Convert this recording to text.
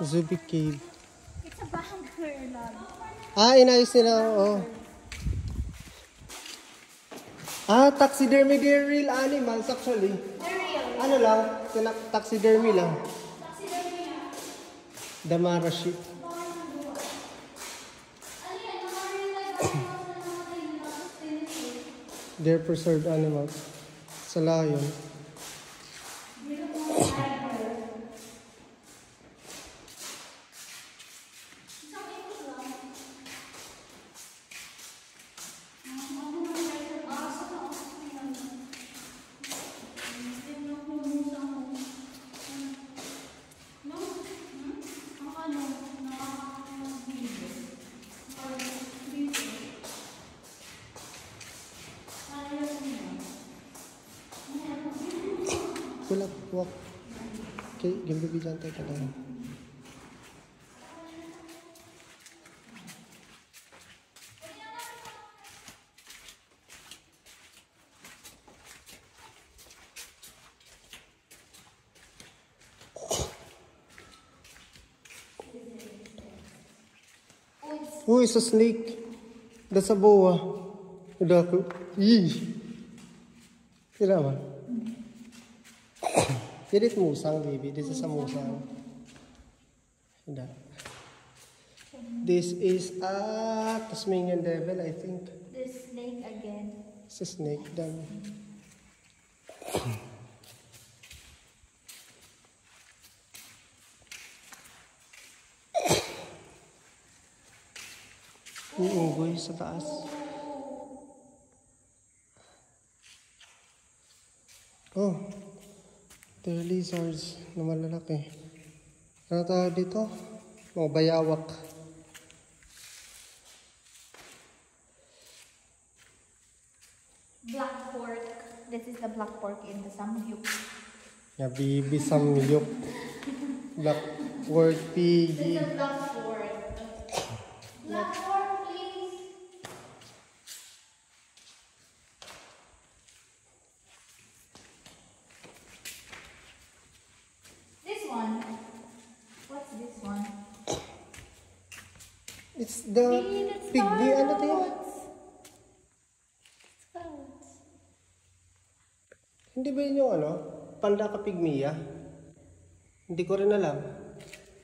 Zuby Cave. It's a bunker, love. Ah, inayos nila. Oh. Ah, taxidermy. They're real animals actually. They're real. Ano lang? Taxidermy lang. Taxidermy na. Damara sheep. They're preserved animals. Sa lion. Wala, walk. Okay, gimbibigyan tayo ka lang. Oh, it's a snake. That's a boa. Udako. Yee. Tira ba? Pilit musang, baby. This is a musang. Hindi. This is a Tasmanian devil, I think. This snake again. It's a snake. Dami. Unggoy sa taas. Oh. The lizards na malalaki. Ano tawag dito? Mga bayawak. Black pork. This is the black pork in the samgyup. Yeah, baby samyup. Black pork piggy. This is black pork. Black pork, please. This one. What's this one? It's the piggy. Ano to yun? Hindi ba yun yung ano? Panda ka pigmiya? Hindi ko rin alam.